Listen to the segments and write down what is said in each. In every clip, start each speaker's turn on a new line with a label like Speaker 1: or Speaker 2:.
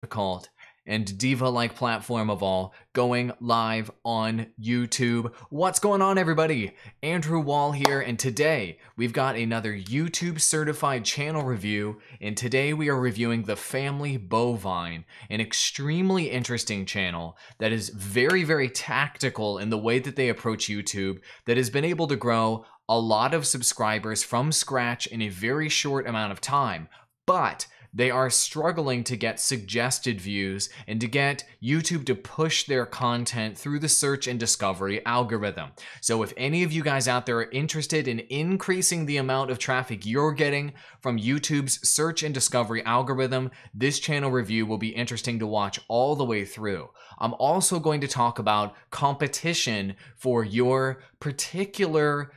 Speaker 1: difficult and diva-like platform of all, going live on YouTube. What's going on, everybody? Andrew Wall here, and today we've got another YouTube certified channel review, and today we are reviewing the Family Bovine, an extremely interesting channel that is very, very tactical in the way that they approach YouTube, that has been able to grow a lot of subscribers from scratch in a very short amount of time, but they are struggling to get suggested views and to get YouTube to push their content through the search and discovery algorithm. So if any of you guys out there are interested in increasing the amount of traffic you're getting from YouTube's search and discovery algorithm, this channel review will be interesting to watch all the way through. I'm also going to talk about competition for your particular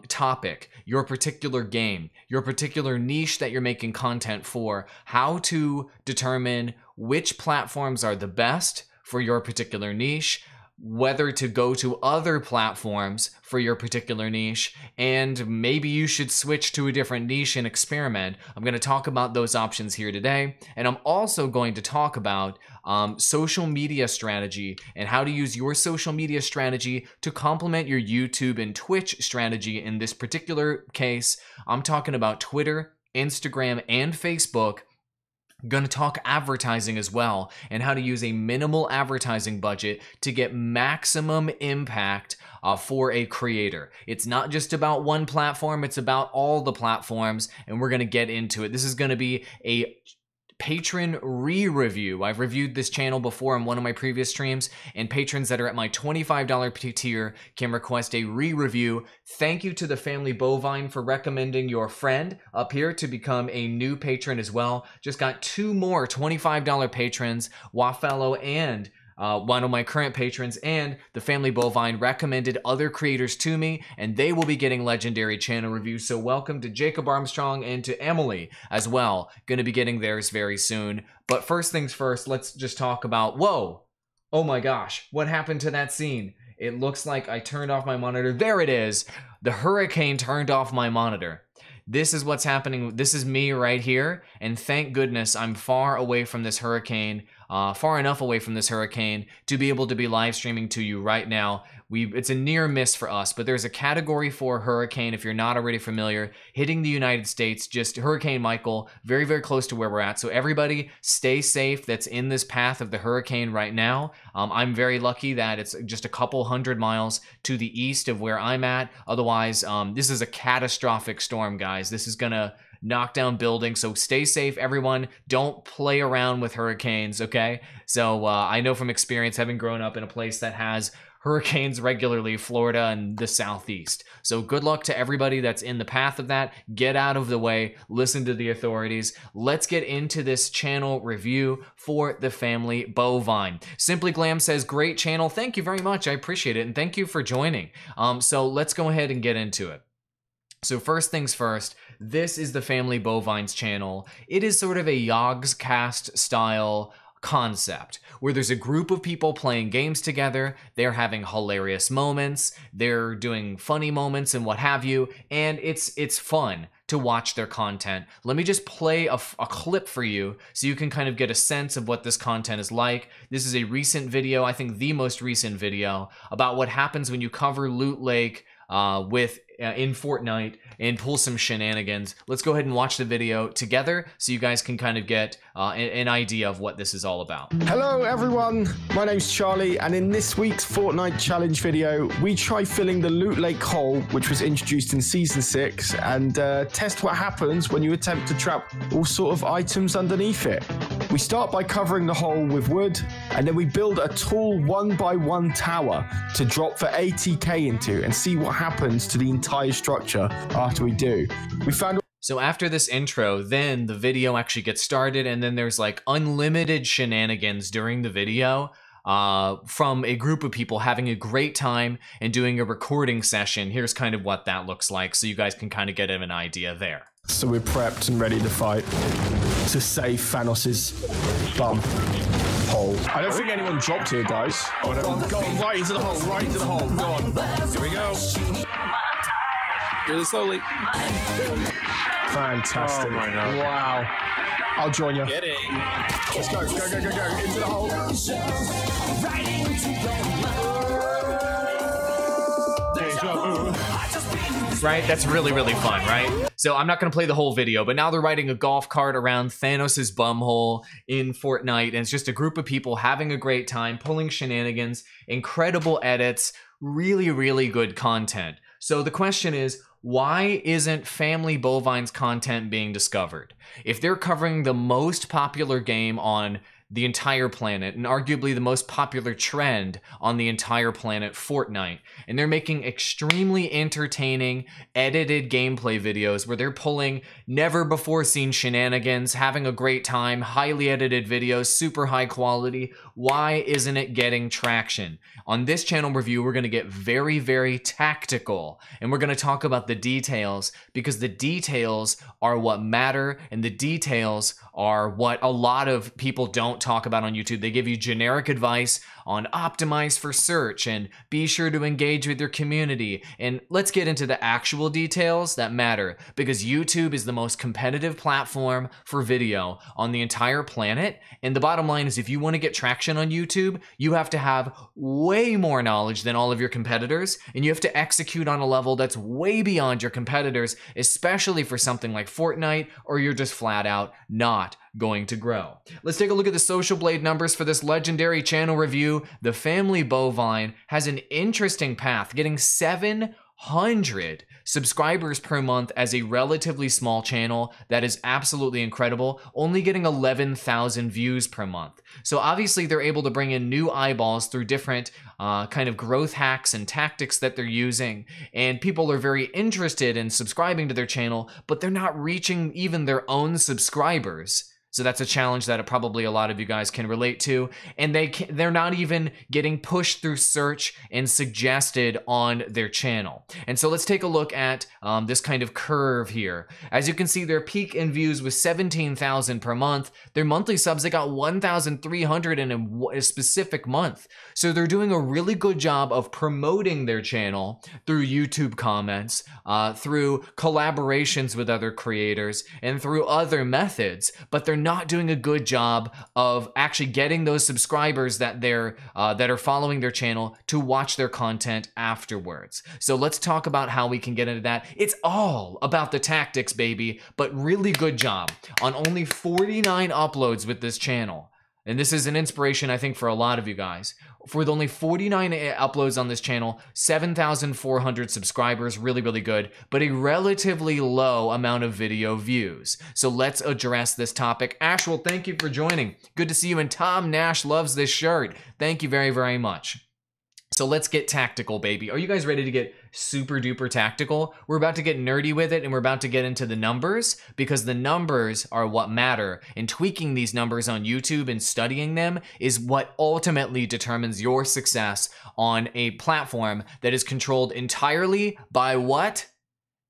Speaker 1: topic, your particular game, your particular niche that you're making content for, how to determine which platforms are the best for your particular niche, whether to go to other platforms for your particular niche, and maybe you should switch to a different niche and experiment. I'm going to talk about those options here today, and I'm also going to talk about social media strategy and how to use your social media strategy to complement your YouTube and Twitch strategy. In this particular case, I'm talking about Twitter, Instagram, and Facebook. I'm going to talk advertising as well and how to use a minimal advertising budget to get maximum impact for a creator. It's not just about one platform, it's about all the platforms, and we're going to get into it. This is going to be a patron re-review. I've reviewed this channel before in one of my previous streams, and patrons that are at my $25 tier can request a re-review. Thank you to the Family Bovine for recommending your friend up here to become a new patron as well. Just got two more $25 patrons, Wafello and one of my current patrons, and the Family Bovine recommended other creators to me, and they will be getting legendary channel reviews. So welcome to Jacob Armstrong and to Emily as well. Going to be getting theirs very soon. But first things first, let's just talk about, whoa, oh my gosh, what happened to that scene? It looks like I turned off my monitor. There it is. The hurricane turned off my monitor. This is what's happening. This is me right here, and thank goodness I'm far away from this hurricane, far enough away from this hurricane to be able to be live streaming to you right now. It's a near miss for us, but there's a Category 4 hurricane, if you're not already familiar, hitting the United States, just Hurricane Michael, very, very close to where we're at. So everybody stay safe that's in this path of the hurricane right now. I'm very lucky that it's just a couple hundred miles to the east of where I'm at. Otherwise, this is a catastrophic storm, guys. This is gonna knock down buildings, so stay safe, everyone. Don't play around with hurricanes, okay? So I know from experience, having grown up in a place that has hurricanes regularly, Florida and the Southeast. So good luck to everybody that's in the path of that. Get out of the way, listen to the authorities. Let's get into this channel review for the Family Bovine. Simply Glam says, great channel. Thank you very much. I appreciate it, and thank you for joining. So let's go ahead and get into it. So first things first, this is the Family Bovine's channel. It is sort of a Yogscast style concept where there's a group of people playing games together. They're having hilarious moments, they're doing funny moments and what have you, and it's fun to watch their content. Let me just play a clip for you so you can kind of get a sense of what this content is like. This is a recent video, I think the most recent video, about what happens when you cover Loot Lake in Fortnite and pull some shenanigans. Let's go ahead and watch the video together so you guys can kind of get an idea of what this is all about.
Speaker 2: Hello everyone, my name's Charlie, and in this week's Fortnite challenge video, we try filling the Loot Lake hole, which was introduced in Season 6, and test what happens when you attempt to trap all sort of items underneath it. We start by covering the hole with wood, and then we build a tall 1x1 tower to drop for 80k into and see what happens to the entire structure after we do. We found
Speaker 1: So after this intro, then the video actually gets started, and then there's like unlimited shenanigans during the video from a group of people having a great time and doing a recording session. Here's kind of what that looks like, so you guys can kind of get an idea there.
Speaker 2: So we're prepped and ready to fight to save Thanos's bum hole. I don't think anyone dropped here, guys. Oh, no. Go on, right into the hole, right into the hole. Go on. Here we go. Really slowly. Fantastic. Oh my God. Wow. I'll join you.
Speaker 3: Kidding.
Speaker 2: Let's go, go, go, go, go. Into the hole.
Speaker 1: Right? That's really, really fun, right? So I'm not going to play the whole video, but now they're riding a golf cart around Thanos' bumhole in Fortnite, and it's just a group of people having a great time, pulling shenanigans, incredible edits, really, really good content. So the question is, why isn't Family Bovine's content being discovered? If they're covering the most popular game on the entire planet, and arguably the most popular trend on the entire planet, Fortnite, and they're making extremely entertaining edited gameplay videos where they're pulling never before seen shenanigans, having a great time, highly edited videos, super high quality, why isn't it getting traction? On this channel review, we're going to get very, very tactical, and we're going to talk about the details, because the details are what matter, and the details are what a lot of people don't talk about on YouTube. They give you generic advice on optimize for search and be sure to engage with your community. And let's get into the actual details that matter, because YouTube is the most competitive platform for video on the entire planet. And the bottom line is, if you want to get traction on YouTube, you have to have way more knowledge than all of your competitors, and you have to execute on a level that's way beyond your competitors, especially for something like Fortnite, or you're just flat out not going to grow. Let's take a look at the Social Blade numbers for this legendary channel review. The Family Bovine has an interesting path, getting 700 subscribers per month as a relatively small channel. That is absolutely incredible, only getting 11,000 views per month. So obviously they're able to bring in new eyeballs through different kind of growth hacks and tactics that they're using, and people are very interested in subscribing to their channel, but they're not reaching even their own subscribers. So that's a challenge that probably a lot of you guys can relate to. And they're not even getting pushed through search and suggested on their channel. And so let's take a look at this kind of curve here. As you can see, their peak in views was 17,000 per month. Their monthly subs, they got 1,300 in a specific month. So they're doing a really good job of promoting their channel through YouTube comments, through collaborations with other creators, and through other methods. But they're not doing a good job of actually getting those subscribers that are following their channel to watch their content afterwards. So let's talk about how we can get into that. It's all about the tactics, baby, but really good job on only 49 uploads with this channel. And this is an inspiration, I think, for a lot of you guys. For the only 49 uploads on this channel, 7,400 subscribers, really, really good, but a relatively low amount of video views. So let's address this topic. Ashwell, thank you for joining. Good to see you. And Tom Nash loves this shirt. Thank you very, very much. So let's get tactical, baby. Are you guys ready to get super duper tactical? We're about to get nerdy with it, and we're about to get into the numbers, because the numbers are what matter, and tweaking these numbers on YouTube and studying them is what ultimately determines your success on a platform that is controlled entirely by what?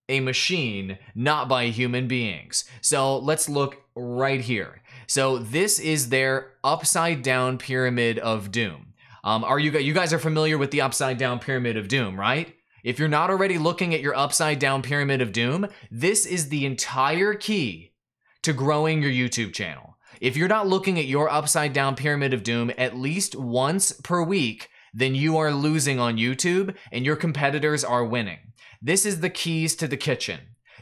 Speaker 1: A machine, not by human beings. So let's look right here. So this is their upside down pyramid of doom. You guys are familiar with the upside down pyramid of doom, right? If you're not already looking at your upside down pyramid of doom, this is the entire key to growing your YouTube channel. If you're not looking at your upside down pyramid of doom at least once per week, then you are losing on YouTube and your competitors are winning. This is the keys to the kitchen.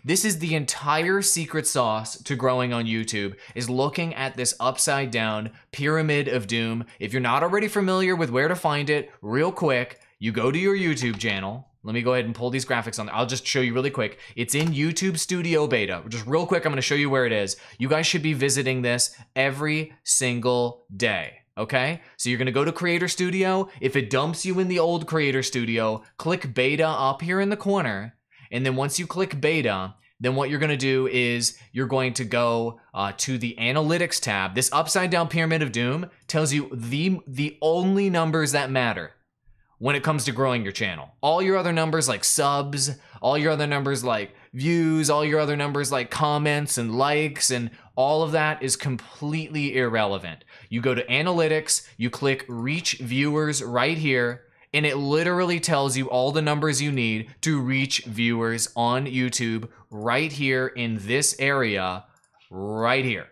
Speaker 1: This is the entire secret sauce to growing on YouTube, is looking at this upside down pyramid of doom. If you're not already familiar with where to find it, real quick, you go to your YouTube channel. Let me go ahead and pull these graphics on. I'll just show you really quick. It's in YouTube Studio Beta. Just real quick, I'm going to show you where it is. You guys should be visiting this every single day. Okay, so you're gonna go to Creator Studio. If it dumps you in the old Creator Studio, click Beta up here in the corner. And then once you click Beta, then what you're going to do is you're going to go to the Analytics tab. This upside down pyramid of doom tells you the only numbers that matter when it comes to growing your channel. All your other numbers like subs, all your other numbers like views, all your other numbers like comments and likes, and all of that is completely irrelevant. You go to Analytics, you click Reach Viewers right here, and it literally tells you all the numbers you need to reach viewers on YouTube right here in this area, right here.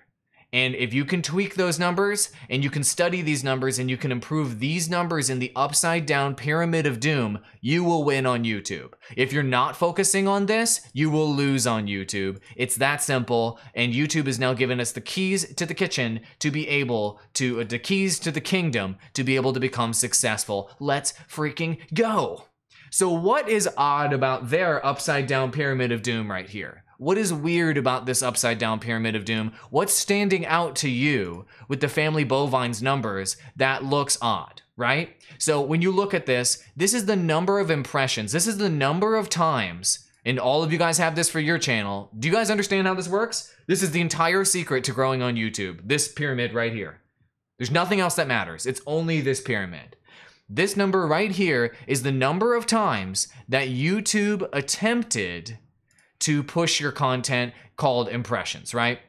Speaker 1: And if you can tweak those numbers and you can study these numbers and you can improve these numbers in the upside down pyramid of doom, you will win on YouTube. If you're not focusing on this, you will lose on YouTube. It's that simple. And YouTube has now given us the keys to the kitchen to be able to, the keys to the kingdom to be able to become successful. Let's freaking go. So what is odd about their upside down pyramid of doom right here? What is weird about this upside down pyramid of doom? What's standing out to you with the Family Bovine's numbers that looks odd, right? So when you look at this, this is the number of impressions. This is the number of times, and all of you guys have this for your channel. Do you guys understand how this works? This is the entire secret to growing on YouTube, this pyramid right here. There's nothing else that matters. It's only this pyramid. This number right here is the number of times that YouTube attempted to push your content, called impressions, right?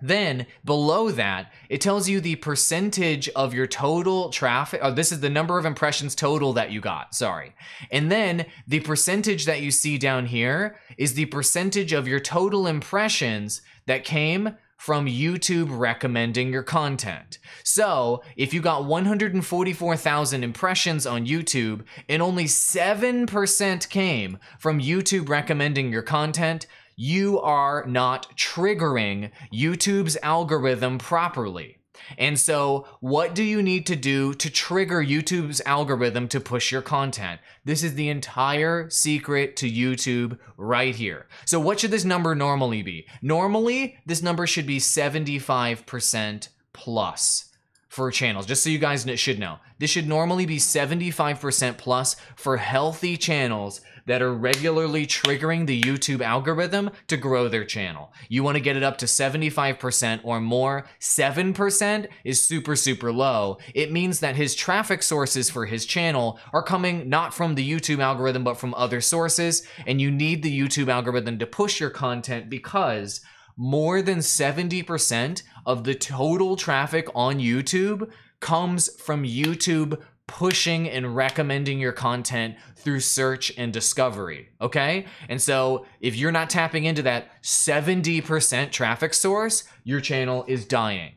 Speaker 1: Then below that, it tells you the percentage of your total traffic. Oh, this is the number of impressions total that you got, sorry. And then the percentage that you see down here is the percentage of your total impressions that came from YouTube recommending your content. So if you got 144,000 impressions on YouTube and only 7% came from YouTube recommending your content, you are not triggering YouTube's algorithm properly. And so what do you need to do to trigger YouTube's algorithm to push your content? This is the entire secret to YouTube right here. So what should this number normally be? Normally, this number should be 75% plus for channels, just so you guys should know. This should normally be 75% plus for healthy channels that are regularly triggering the YouTube algorithm to grow their channel. You want to get it up to 75% or more. 7% is super, super low. It means that his traffic sources for his channel are coming not from the YouTube algorithm, but from other sources. And you need the YouTube algorithm to push your content because more than 70% of the total traffic on YouTube comes from YouTube pushing and recommending your content through search and discovery, okay? And so if you're not tapping into that 70% traffic source, your channel is dying.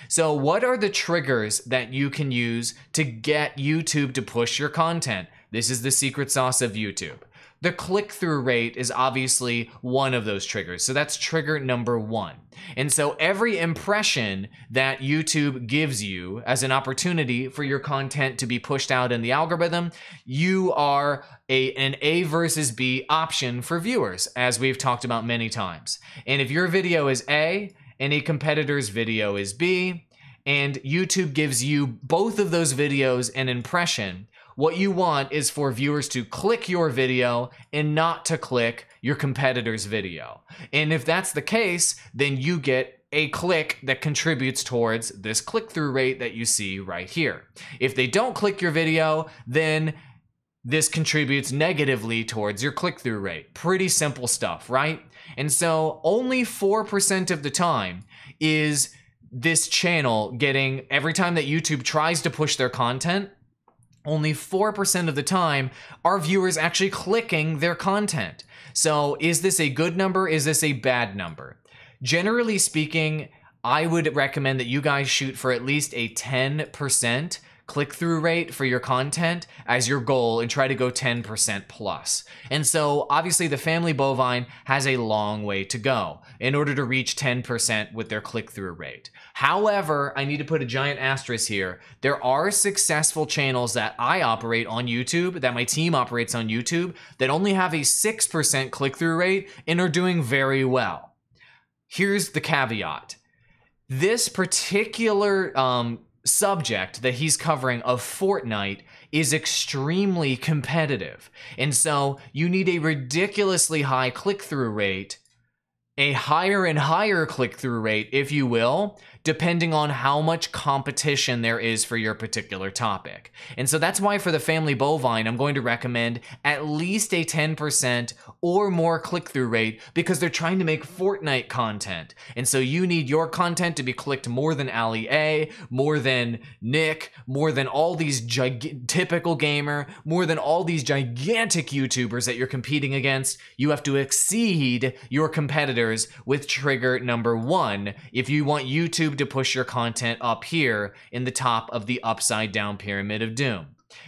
Speaker 1: So what are the triggers that you can use to get YouTube to push your content? This is the secret sauce of YouTube. The click-through rate is obviously one of those triggers. So that's trigger number one. And so every impression that YouTube gives you as an opportunity for your content to be pushed out in the algorithm, you are an A versus B option for viewers, as we've talked about many times. And if your video is A and a competitor's video is B, and YouTube gives you both of those videos an impression, what you want is for viewers to click your video and not to click your competitor's video. And if that's the case, then you get a click that contributes towards this click-through rate that you see right here. If they don't click your video, then this contributes negatively towards your click-through rate. Pretty simple stuff, right? And so only 4% of the time is this channel getting, every time that YouTube tries to push their content, only 4% of the time are viewers actually clicking their content. So is this a good number? Is this a bad number? Generally speaking, I would recommend that you guys shoot for at least a 10% click-through rate for your content as your goal and try to go 10% plus. And so obviously the Family Bovine has a long way to go in order to reach 10% with their click-through rate. However, I need to put a giant asterisk here. There are successful channels that I operate on YouTube, that my team operates on YouTube, that only have a 6% click-through rate and are doing very well. Here's the caveat. This particular subject that he's covering of Fortnite is extremely competitive. And so you need a ridiculously high click-through rate, a higher and higher click-through rate, if you will, depending on how much competition there is for your particular topic. And so that's why for the Family Bovine, I'm going to recommend at least a 10% or more click-through rate, because they're trying to make Fortnite content. And so you need your content to be clicked more than Ali A, more than Nick, more than all these typical gamer, more than all these gigantic YouTubers that you're competing against. You have to exceed your competitors with trigger number 1 if you want YouTube to push your content up here in the top of the upside down pyramid of doom.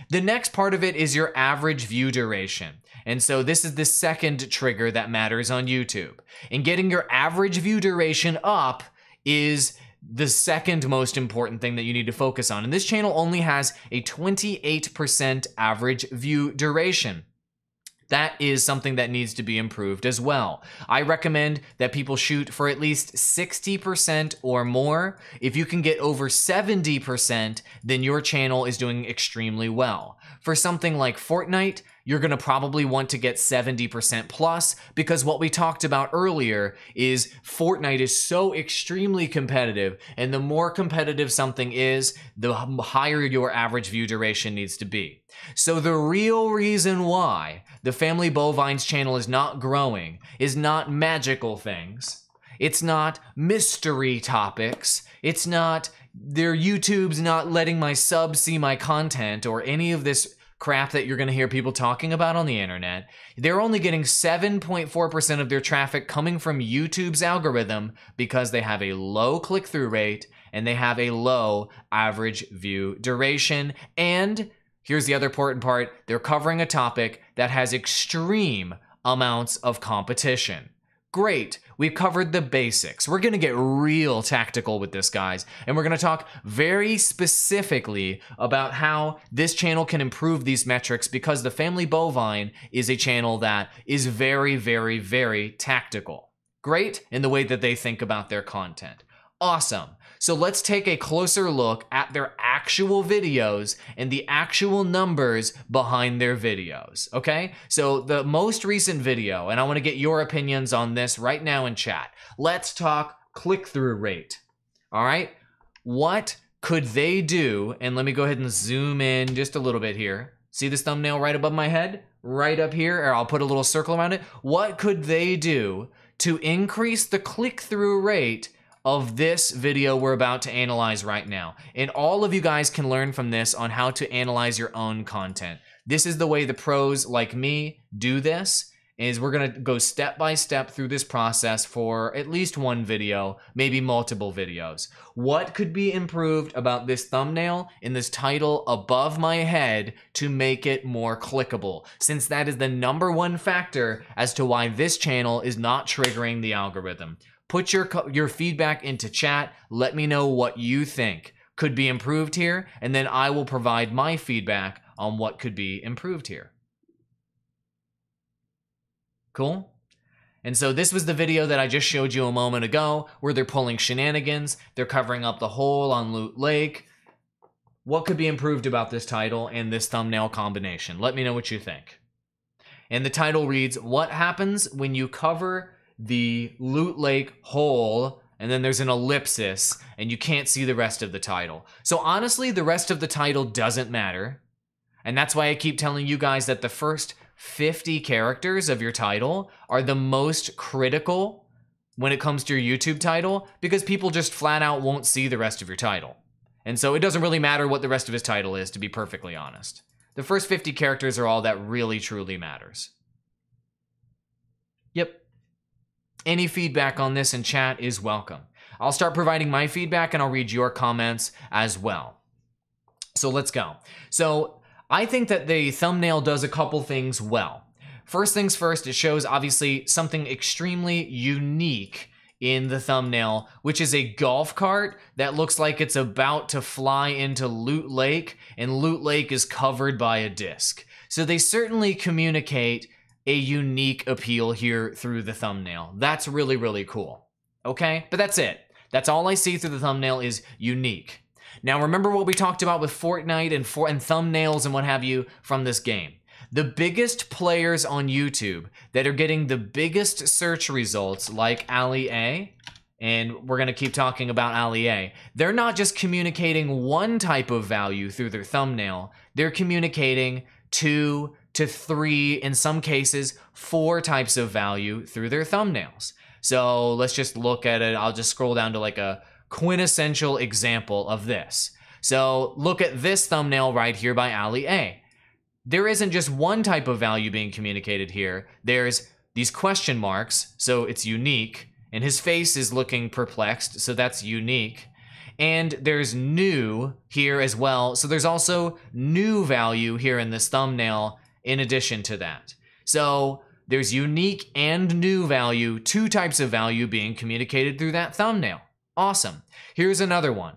Speaker 1: The next part of it is your average view duration. And so this is the second trigger that matters on YouTube. And getting your average view duration up is the second most important thing that you need to focus on. And this channel only has a 28% average view duration. That is something that needs to be improved as well. I recommend that people shoot for at least 60% or more. If you can get over 70%, then your channel is doing extremely well. For something like Fortnite, you're gonna probably want to get 70% plus, because what we talked about earlier is Fortnite is so extremely competitive, and the more competitive something is, the higher your average view duration needs to be. So the real reason why the Family Bovine's channel is not growing is not magical things. It's not mystery topics. It's not their YouTube's not letting my subs see my content or any of this crap that you're going to hear people talking about on the internet. They're only getting 7.4% of their traffic coming from YouTube's algorithm because they have a low click-through rate and they have a low average view duration. And here's the other important part, they're covering a topic that has extreme amounts of competition. Great, we've covered the basics. We're gonna get real tactical with this, guys, and we're gonna talk very specifically about how this channel can improve these metrics, because the Family Bovine is a channel that is very, very, very tactical. Great in the way that they think about their content. Awesome. So let's take a closer look at their actual videos and the actual numbers behind their videos, okay? So the most recent video, and I want to get your opinions on this right now in chat. Let's talk click-through rate, all right? What could they do? And let me go ahead and zoom in just a little bit here. See this thumbnail right above my head? Right up here, or I'll put a little circle around it. What could they do to increase the click-through rate of this video we're about to analyze right now? And all of you guys can learn from this on how to analyze your own content. This is the way the pros like me do this, is we're gonna go step by step through this process for at least one video, maybe multiple videos. What could be improved about this thumbnail and this title above my head to make it more clickable? Since that is the #1 factor as to why this channel is not triggering the algorithm. Put your feedback into chat. Let me know what you think could be improved here, and then I will provide my feedback on what could be improved here. Cool? And so this was the video that I just showed you a moment ago, where they're pulling shenanigans. They're covering up the hole on Loot Lake. What could be improved about this title and this thumbnail combination? Let me know what you think. And the title reads, "What happens when you cover the Loot Lake hole?" And then there's an ellipsis, and you can't see the rest of the title. So honestly, the rest of the title doesn't matter. And that's why I keep telling you guys that the first 50 characters of your title are the most critical when it comes to your YouTube title, because people just flat out won't see the rest of your title. And so it doesn't really matter what the rest of his title is, to be perfectly honest. The first 50 characters are all that really truly matters. Yep. Any feedback on this in chat is welcome. I'll start providing my feedback and I'll read your comments as well. So let's go. So I think that the thumbnail does a couple things well. First things first, it shows obviously something extremely unique in the thumbnail, which is a golf cart that looks like it's about to fly into Loot Lake, and Loot Lake is covered by a disc. So they certainly communicate a unique appeal here through the thumbnail. That's really, really cool. Okay, but that's it. That's all I see through the thumbnail is unique. Now remember what we talked about with Fortnite and thumbnails and what have you from this game. The biggest players on YouTube that are getting the biggest search results, like Ali A and we're going to keep talking about Allie. They're not just communicating one type of value through their thumbnail, they're communicating 2 to 3, in some cases 4 types of value through their thumbnails. So let's just look at it. I'll just scroll down to like a quintessential example of this. So look at this thumbnail right here by Allie. There isn't just one type of value being communicated here. There's these question marks, so it's unique. And his face is looking perplexed, so that's unique. And there's new here as well, so there's also new value here in this thumbnail in addition to that. So there's unique and new value, 2 types of value being communicated through that thumbnail. Awesome. Here's another one.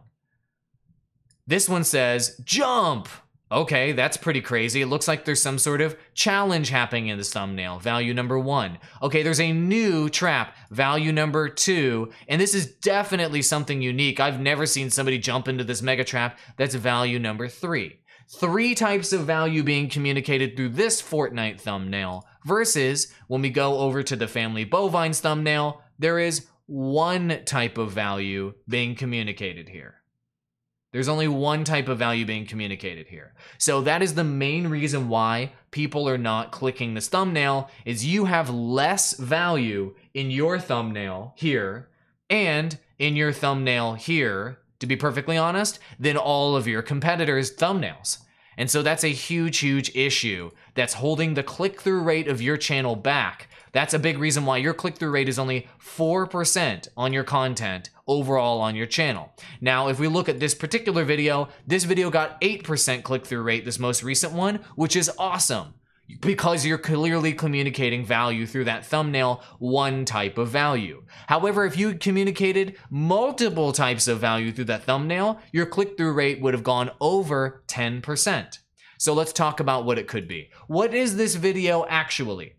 Speaker 1: This one says, jump! Okay, that's pretty crazy. It looks like there's some sort of challenge happening in this thumbnail. Value number 1. Okay, there's a new trap. Value number 2. And this is definitely something unique. I've never seen somebody jump into this mega trap. That's value number 3. 3 types of value being communicated through this Fortnite thumbnail versus when we go over to the Family Bovines thumbnail, there is 1 type of value being communicated here. There's only 1 type of value being communicated here. So that is the main reason why people are not clicking this thumbnail, is you have less value in your thumbnail here and in your thumbnail here, to be perfectly honest, than all of your competitors' thumbnails. And so that's a huge, huge issue that's holding the click-through rate of your channel back. That's a big reason why your click-through rate is only 4% on your content overall on your channel. Now, if we look at this particular video, this video got 8% click-through rate, this most recent one, which is awesome because you're clearly communicating value through that thumbnail, 1 type of value. However, if you communicated multiple types of value through that thumbnail, your click-through rate would have gone over 10%. So let's talk about what it could be. What is this video actually?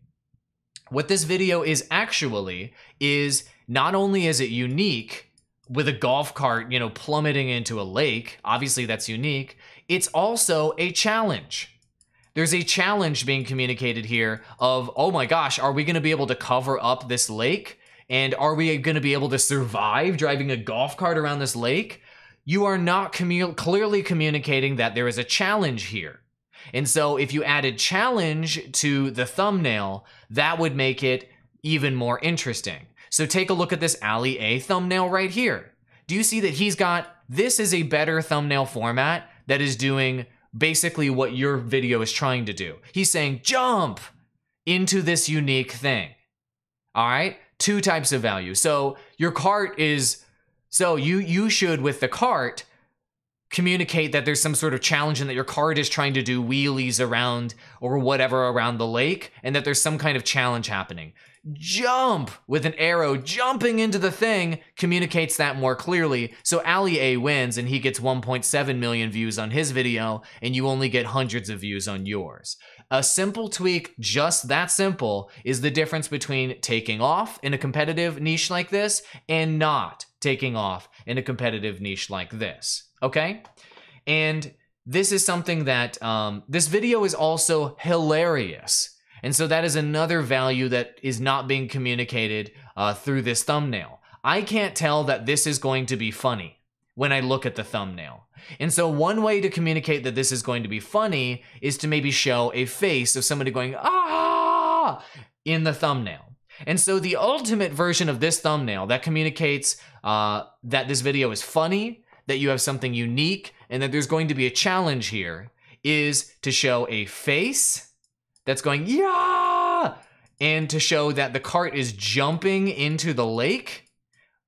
Speaker 1: What this video is actually is not only is it unique with a golf cart, plummeting into a lake, obviously that's unique, it's also a challenge. There's a challenge being communicated here of, oh my gosh, are we going to be able to cover up this lake? And are we going to be able to survive driving a golf cart around this lake? You are not clearly communicating that there is a challenge here. And so if you added challenge to the thumbnail, that would make it even more interesting. So take a look at this Allie thumbnail right here. Do you see that this is a better thumbnail format that is doing basically what your video is trying to do. He's saying jump into this unique thing. All right, 2 types of value. So your cart is, so you should with the cart communicate that there's some sort of challenge and that your cart is trying to do wheelies around or whatever around the lake and that there's some kind of challenge happening. Jump with an arrow jumping into the thing communicates that more clearly. So Allie wins and he gets 1.7 million views on his video and you only get hundreds of views on yours. A simple tweak, just that simple, is the difference between taking off in a competitive niche like this and not taking off in a competitive niche like this. Okay? And this is something that this video is also hilarious. And so that is another value that is not being communicated through this thumbnail. I can't tell that this is going to be funny when I look at the thumbnail. And so one way to communicate that this is going to be funny is to maybe show a face of somebody going, ah, in the thumbnail. And so the ultimate version of this thumbnail that communicates that this video is funny, that you have something unique, and that there's going to be a challenge here is to show a face that's going, yeah, and to show that the cart is jumping into the lake,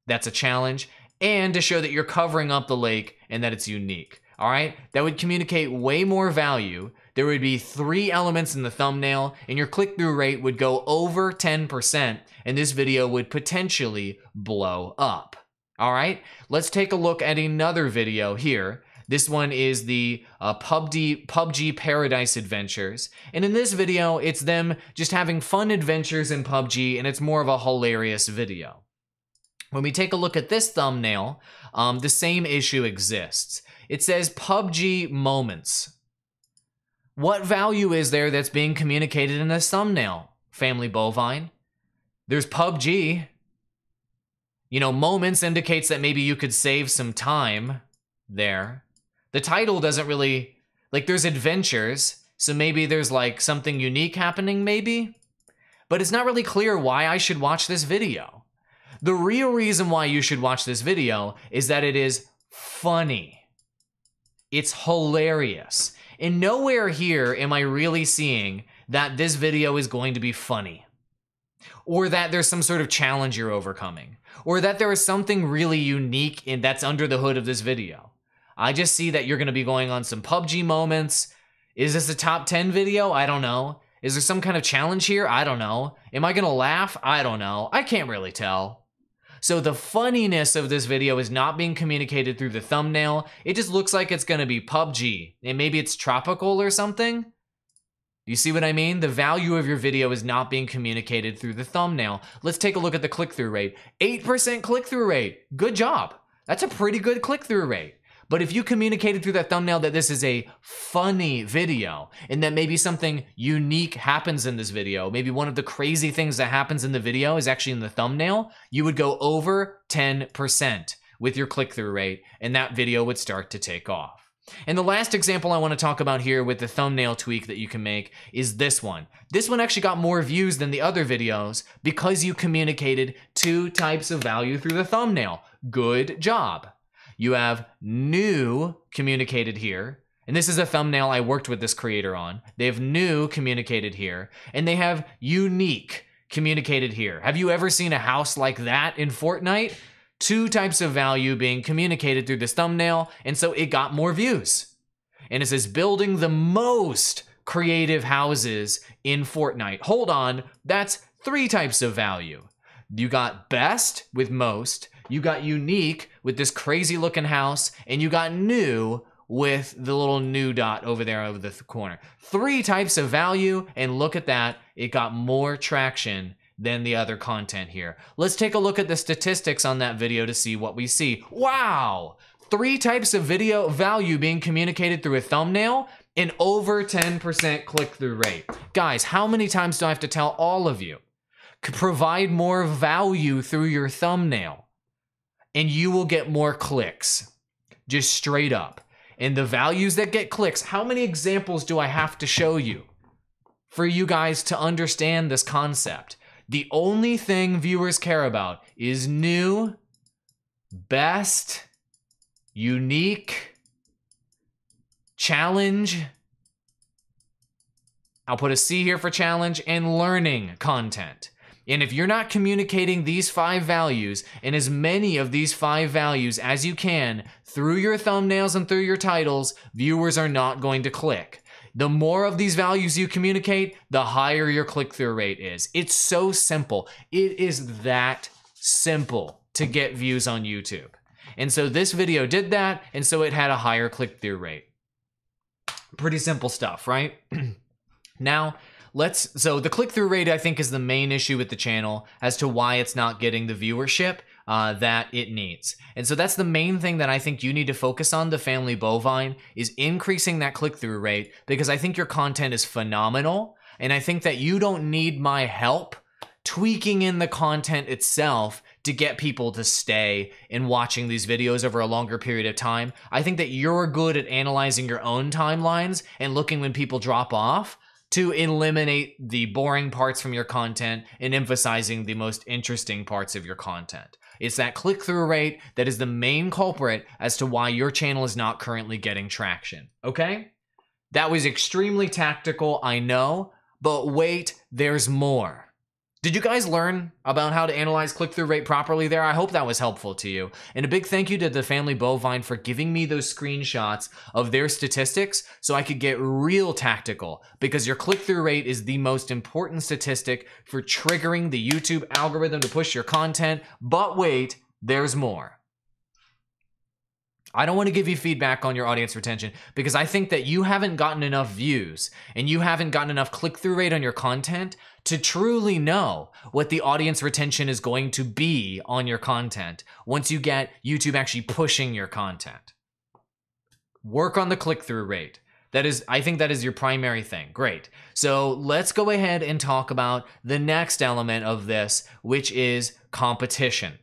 Speaker 1: that's a challenge, and to show that you're covering up the lake and that it's unique, all right? That would communicate way more value. There would be 3 elements in the thumbnail, and your click-through rate would go over 10%, and this video would potentially blow up, all right? Let's take a look at another video here. This one is the PUBG Paradise Adventures. And in this video, it's them just having fun adventures in PUBG, and it's more of a hilarious video. When we take a look at this thumbnail, the same issue exists. It says PUBG Moments. What value is there that's being communicated in this thumbnail, Family Bovine? There's PUBG. You know, moments indicates that maybe you could save some time there. The title doesn't really, like, there's adventures, so maybe there's like something unique happening maybe, but it's not really clear why I should watch this video. The real reason why you should watch this video is that it is funny. It's hilarious. And nowhere here am I really seeing that this video is going to be funny, or that there's some sort of challenge you're overcoming, or that there is something really unique that's under the hood of this video. I just see that you're going to be going on some PUBG moments. Is this a top 10 video? I don't know. Is there some kind of challenge here? I don't know. Am I going to laugh? I don't know. I can't really tell. So the funniness of this video is not being communicated through the thumbnail. It just looks like it's going to be PUBG, and maybe it's tropical or something. You see what I mean? The value of your video is not being communicated through the thumbnail. Let's take a look at the click-through rate. 8% click-through rate. Good job. That's a pretty good click-through rate. But if you communicated through that thumbnail that this is a funny video, and that maybe something unique happens in this video, maybe one of the crazy things that happens in the video is actually in the thumbnail, you would go over 10% with your click-through rate, and that video would start to take off. And the last example I want to talk about here with the thumbnail tweak that you can make is this one. This one actually got more views than the other videos because you communicated 2 types of value through the thumbnail. Good job. You have new communicated here, and this is a thumbnail I worked with this creator on. They have new communicated here, and they have unique communicated here. Have you ever seen a house like that in Fortnite? 2 types of value being communicated through this thumbnail, and so it got more views. And it says building the most creative houses in Fortnite. Hold on, that's 3 types of value. You got best with most, you got unique with this crazy looking house, and you got new with the little new dot over there over the corner. 3 types of value, and look at that, it got more traction than the other content here. Let's take a look at the statistics on that video to see what we see. Wow! 3 types of video value being communicated through a thumbnail and over 10% click-through rate. Guys, how many times do I have to tell all of you? Provide more value through your thumbnail, and you will get more clicks. Just straight up. And the values that get clicks, how many examples do I have to show you for you guys to understand this concept? The only thing viewers care about is new, best, unique, challenge. I'll put a C here for challenge, and learning content. And if you're not communicating these 5 values and as many of these 5 values as you can through your thumbnails and through your titles, viewers are not going to click. The more of these values you communicate, the higher your click-through rate is. It's so simple. It is that simple to get views on YouTube. And so this video did that, and so it had a higher click-through rate. Pretty simple stuff, right? Now, so the click-through rate, I think, is the main issue with the channel as to why it's not getting the viewership that it needs. And so that's the main thing that I think you need to focus on, the Family Bovine, is increasing that click-through rate, because I think your content is phenomenal, and I think that you don't need my help tweaking in the content itself to get people to stay and watching these videos over a longer period of time. I think that you're good at analyzing your own timelines and looking when people drop off to eliminate the boring parts from your content and emphasizing the most interesting parts of your content. It's that click-through rate that is the main culprit as to why your channel is not currently getting traction, okay? That was extremely tactical, I know, but wait, there's more. Did you guys learn about how to analyze click-through rate properly there? I hope that was helpful to you. And a big thank you to the Family Bovine for giving me those screenshots of their statistics so I could get real tactical, because your click-through rate is the most important statistic for triggering the YouTube algorithm to push your content. But wait, there's more. I don't want to give you feedback on your audience retention because I think that you haven't gotten enough views and you haven't gotten enough click-through rate on your content to truly know what the audience retention is going to be on your content once you get YouTube actually pushing your content. Work on the click-through rate. I think that is your primary thing. Great. So let's go ahead and talk about the next element of this, which is competition.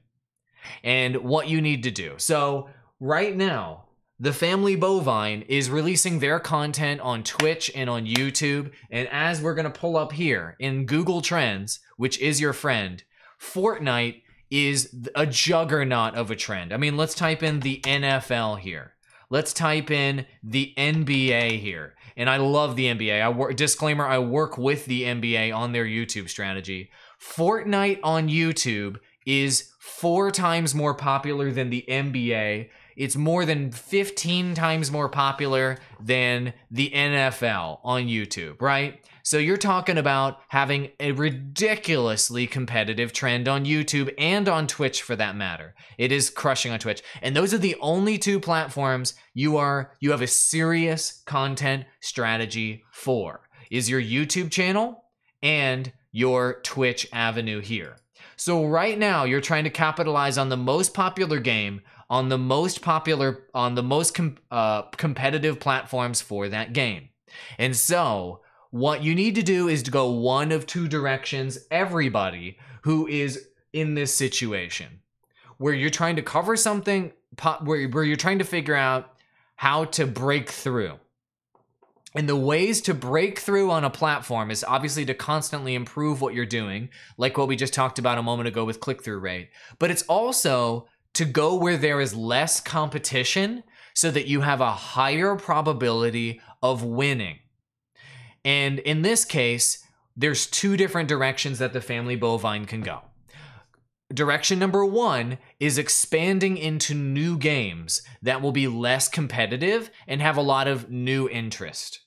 Speaker 1: and what you need to do. So right now, the Family Bovine is releasing their content on Twitch and on YouTube. And as we're going to pull up here in Google Trends, which is your friend, Fortnite is a juggernaut of a trend. I mean, let's type in the NFL here. Let's type in the NBA here. And I love the NBA. Disclaimer, I work with the NBA on their YouTube strategy. Fortnite on YouTube is 4 times more popular than the NBA. It's more than 15 times more popular than the NFL on YouTube, right? So you're talking about having a ridiculously competitive trend on YouTube and on Twitch for that matter. It is crushing on Twitch. And those are the only 2 platforms you have a serious content strategy for. Is your YouTube channel and your Twitch avenue here. So right now you're trying to capitalize on the most popular game, on the most competitive platforms for that game. And so what you need to do is to go one of 2 directions, everybody who is in this situation, where you're trying to cover something, where you're trying to figure out how to break through. And the ways to break through on a platform is obviously to constantly improve what you're doing, like what we just talked about a moment ago with click-through rate. But it's also to go where there is less competition so that you have a higher probability of winning. And in this case, there's 2 different directions that the Family Bovine can go. Direction number 1 is expanding into new games that will be less competitive and have a lot of new interest.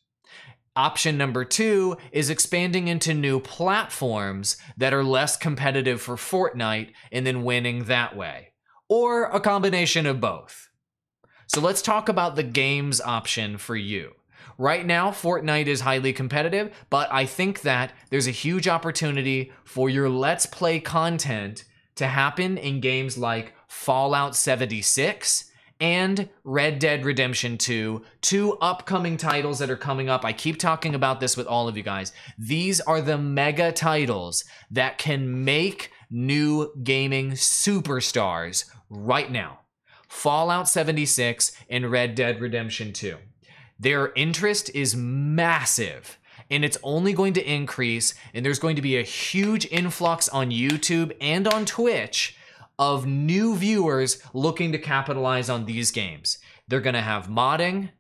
Speaker 1: Option number 2 is expanding into new platforms that are less competitive for Fortnite and then winning that way. Or a combination of both. So let's talk about the games option for you. Right now, Fortnite is highly competitive, but I think that there's a huge opportunity for your Let's Play content to happen in games like Fallout 76 and Red Dead Redemption 2, 2 upcoming titles that are coming up. I keep talking about this with all of you guys. These are the mega titles that can make new gaming superstars right now. Fallout 76 and Red Dead Redemption 2. Their interest is massive, and it's only going to increase, and there's going to be a huge influx on YouTube and on Twitch of new viewers looking to capitalize on these games. They're going to have modding,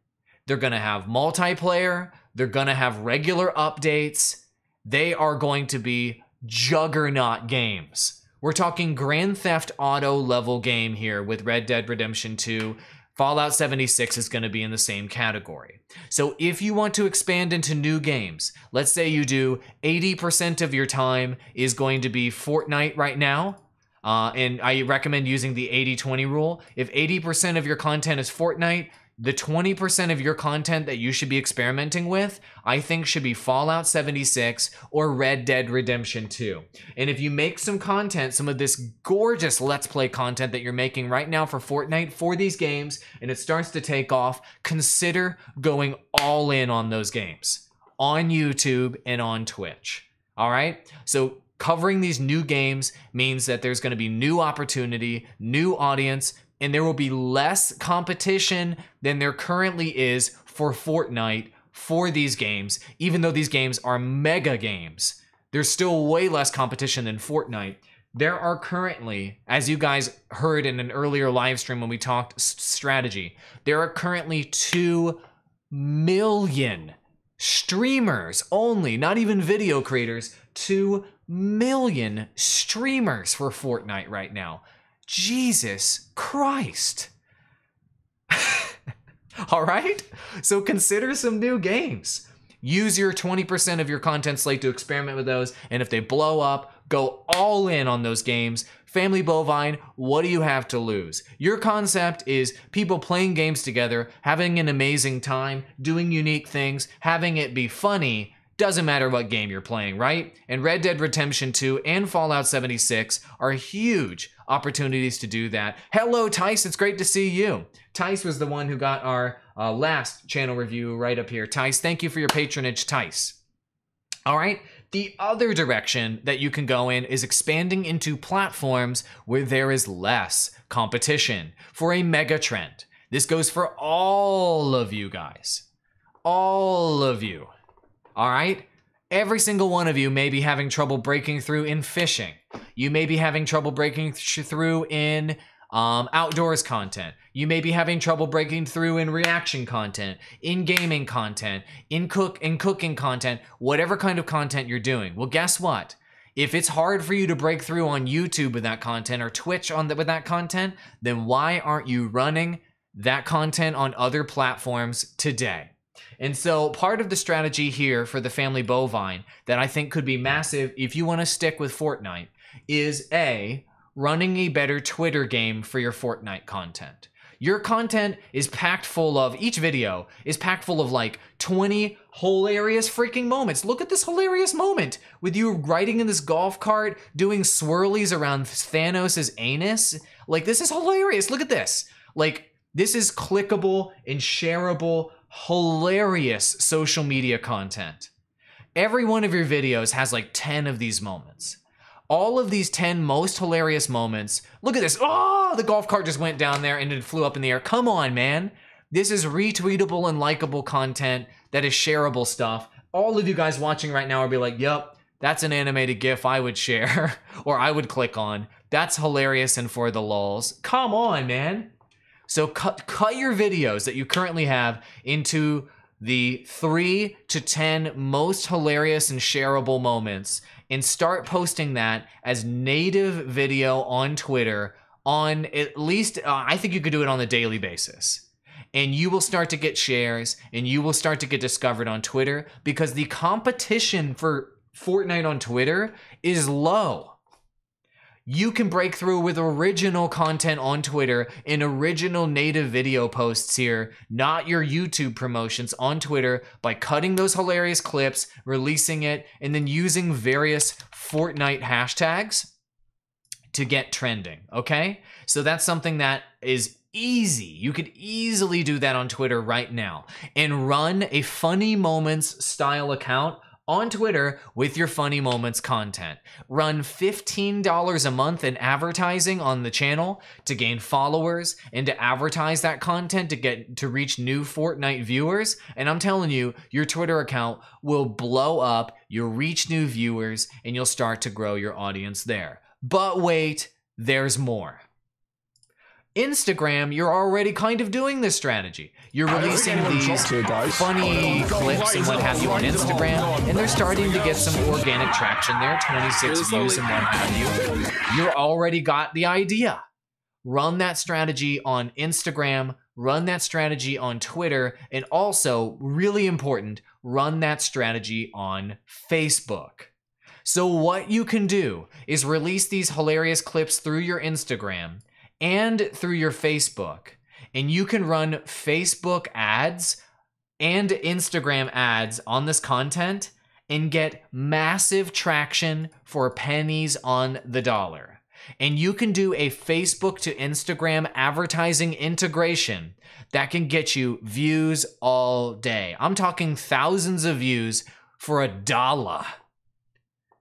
Speaker 1: they're going to have multiplayer, they're going to have regular updates. They are going to be juggernaut games. We're talking Grand Theft Auto level game here with Red Dead Redemption 2. Fallout 76 is going to be in the same category. So if you want to expand into new games, let's say you do 80% of your time is going to be Fortnite right now, and I recommend using the 80-20 rule. If 80% of your content is Fortnite, the 20% of your content that you should be experimenting with, I think should be Fallout 76 or Red Dead Redemption 2. And if you make some content, some of this gorgeous Let's Play content that you're making right now for Fortnite for these games, and it starts to take off, consider going all in on those games on YouTube and on Twitch. All right? So covering these new games means that there's going to be new opportunity, new audience, and there will be less competition than there currently is for Fortnite for these games. Even though these games are mega games, there's still way less competition than Fortnite. There are currently, as you guys heard in an earlier live stream when we talked strategy, there are currently 2 million streamers only, not even video creators, 2 million streamers for Fortnite right now. Jesus Christ. All right? So consider some new games. Use your 20% of your content slate to experiment with those, and if they blow up, go all in on those games. Family Bovine, what do you have to lose? Your concept is people playing games together, having an amazing time, doing unique things, having it be funny. Doesn't matter what game you're playing, right? And Red Dead Redemption 2 and Fallout 76 are huge opportunities to do that. Hello, Tice. It's great to see you. Tice was the one who got our last channel review right up here. Tice, thank you for your patronage, Tice. All right, The other direction that you can go in is expanding into platforms where there is less competition for a mega trend. This goes for all of you guys. All of you. All right? Every single one of you may be having trouble breaking through in fishing. You may be having trouble breaking through in outdoors content. You may be having trouble breaking through in reaction content, in gaming content, in cooking content, whatever kind of content you're doing. Well, guess what? If it's hard for you to break through on YouTube with that content or Twitch with that content, then why aren't you running that content on other platforms today? And so part of the strategy here for the Family Bovine that I think could be massive if you want to stick with Fortnite is running a better Twitter game for your Fortnite content. Your content is packed full of, each video is packed full of like 20 hilarious freaking moments. Look at this hilarious moment with you riding in this golf cart, doing swirlies around Thanos' anus. Like, this is hilarious. Look at this. Like, this is clickable and shareable, hilarious social media content. Every one of your videos has like 10 of these moments. All of these 10 most hilarious moments. Look at this. Oh, the golf cart just went down there and it flew up in the air. Come on, man. This is retweetable and likable content that is shareable stuff. All of you guys watching right now will be like, yup, that's an animated GIF I would share or I would click on. That's hilarious and for the lulz. Come on, man. So cut your videos that you currently have into the 3 to 10 most hilarious and shareable moments and start posting that as native video on Twitter on at least, I think you could do it on a daily basis. And you will start to get shares and you will start to get discovered on Twitter because the competition for Fortnite on Twitter is low. You can break through with original content on Twitter and original native video posts here, not your YouTube promotions on Twitter, by cutting those hilarious clips, releasing it, and then using various Fortnite hashtags to get trending, okay? So that's something that is easy. You could easily do that on Twitter right now and run a funny moments style account on Twitter with your funny moments content. Run $15 a month in advertising on the channel to gain followers and to advertise that content to reach new Fortnite viewers. And I'm telling you, your Twitter account will blow up, you'll reach new viewers, and you'll start to grow your audience there. But wait, there's more. Instagram, you're already kind of doing this strategy. You're releasing these funny clips and what have you on Instagram, and they're starting to get some organic traction there, 26 views and what have you. You're already got the idea. Run that strategy on Instagram, run that strategy on Twitter, and also, really important, run that strategy on Facebook. So what you can do is release these hilarious clips through your Instagram and through your Facebook, and you can run Facebook ads and Instagram ads on this content and get massive traction for pennies on the dollar. And you can do a Facebook to Instagram advertising integration that can get you views all day. I'm talking thousands of views for $1.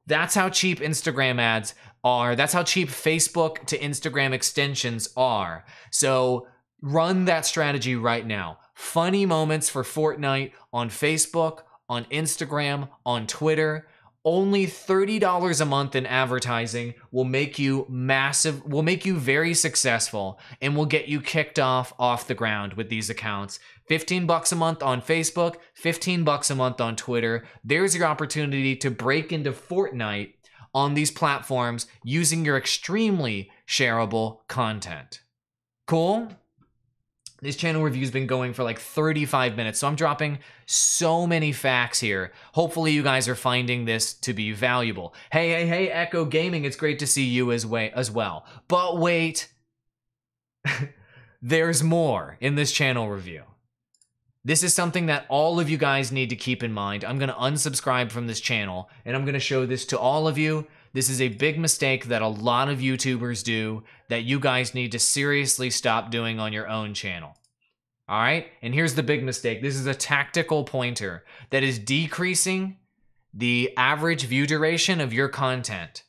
Speaker 1: That's how cheap Instagram ads are. That's how cheap Facebook to Instagram extensions are. So run that strategy right now. Funny moments for Fortnite on Facebook, on Instagram, on Twitter. Only $30 a month in advertising will make you massive, will make you very successful, and will get you kicked off the ground with these accounts. $15 a month on Facebook, $15 a month on Twitter. There's your opportunity to break into Fortnite on these platforms using your extremely shareable content. Cool? This channel review's been going for like 35 minutes, so I'm dropping so many facts here. Hopefully you guys are finding this to be valuable. Hey, Echo Gaming, it's great to see you as well. But wait, there's more in this channel review. This is something that all of you guys need to keep in mind. I'm going to unsubscribe from this channel, and I'm going to show this to all of you. This is a big mistake that a lot of YouTubers do that you guys need to seriously stop doing on your own channel. All right? And here's the big mistake. This is a tactical pointer that is decreasing the average view duration of your content.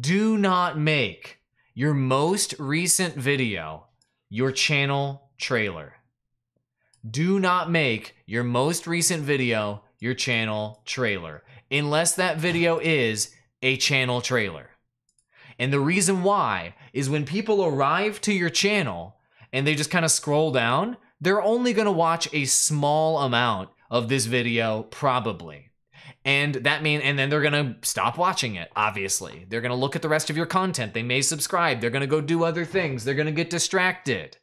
Speaker 1: Do not make your most recent video your channel trailer. Do not make your most recent video your channel trailer, unless that video is a channel trailer. And the reason why is when people arrive to your channel and they just kind of scroll down, they're only going to watch a small amount of this video probably. And then they're going to stop watching it, obviously. They're going to look at the rest of your content. They may subscribe. They're going to go do other things. They're going to get distracted.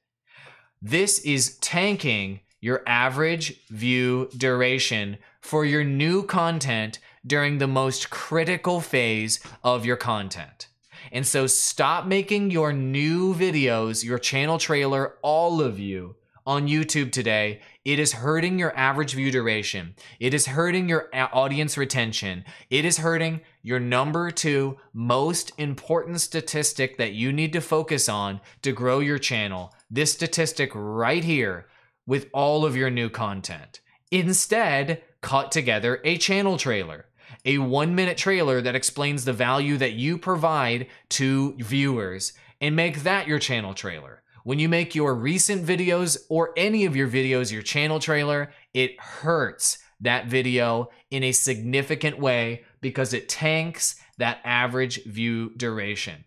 Speaker 1: This is tanking your average view duration for your new content during the most critical phase of your content. And so stop making your new videos your channel trailer, all of you, on YouTube today. It is hurting your average view duration. It is hurting your audience retention. It is hurting your number 2 most important statistic that you need to focus on to grow your channel. This statistic right here with all of your new content. Instead, cut together a channel trailer. A 1-minute trailer that explains the value that you provide to viewers, and make that your channel trailer. When you make your recent videos or any of your videos your channel trailer, it hurts that video in a significant way because it tanks that average view duration.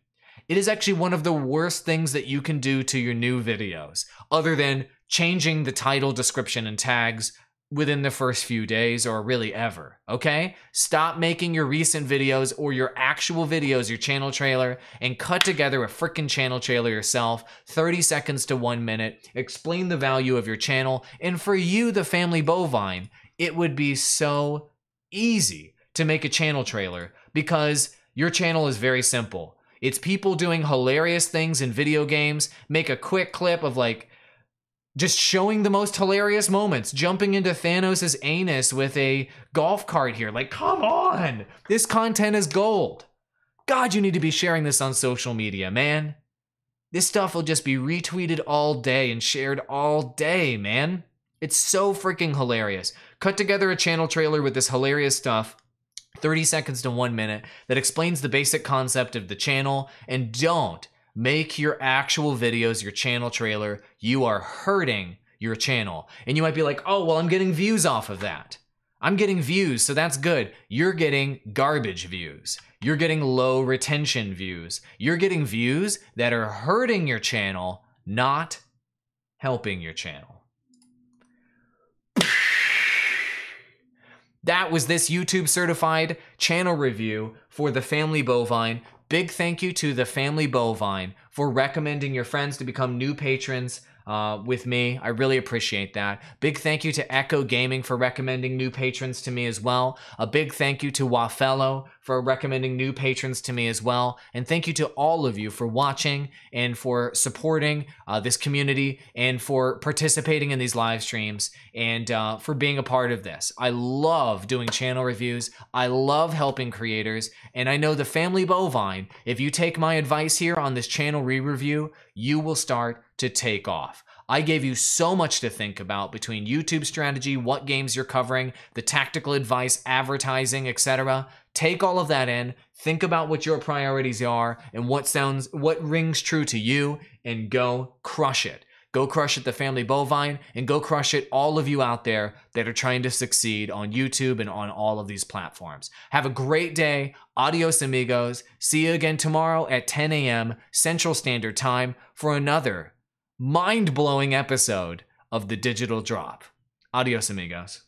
Speaker 1: It is actually one of the worst things that you can do to your new videos, other than changing the title, description, and tags within the first few days, or really ever, okay? Stop making your recent videos or your actual videos your channel trailer, and cut together a freaking channel trailer yourself, 30 seconds to 1 minute, explain the value of your channel, and for you, the Family Bovine, it would be so easy to make a channel trailer because your channel is very simple. It's people doing hilarious things in video games. Make a quick clip of just showing the most hilarious moments, jumping into Thanos' anus with a golf cart here. Come on! This content is gold. God, you need to be sharing this on social media, man. This stuff will just be retweeted all day and shared all day, man. It's so freaking hilarious. Cut together a channel trailer with this hilarious stuff, 30 seconds to 1 minute, that explains the basic concept of the channel, and don't make your actual videos your channel trailer. You are hurting your channel. And you might be like, oh, well, I'm getting views off of that. I'm getting views, so that's good. You're getting garbage views. You're getting low retention views. You're getting views that are hurting your channel, not helping your channel. That was this YouTube certified channel review for the Family Bovine. Big thank you to the Family Bovine for recommending your friends to become new patrons with me. I really appreciate that. Big thank you to Echo Gaming for recommending new patrons to me as well. A big thank you to Wafello for recommending new patrons to me as well. And thank you to all of you for watching and for supporting this community and for participating in these live streams and for being a part of this. I love doing channel reviews. I love helping creators. And I know the Family Bovine, if you take my advice here on this channel re-review, you will start to take off. I gave you so much to think about between YouTube strategy, what games you're covering, the tactical advice, advertising, etc. Take all of that in, think about what your priorities are and what rings true to you, and go crush it. Go crush it, the Family Bovine, and go crush it, all of you out there that are trying to succeed on YouTube and on all of these platforms. Have a great day. Adios, amigos. See you again tomorrow at 10 a.m. Central Standard Time for another mind-blowing episode of The Digital Drop. Adios, amigos.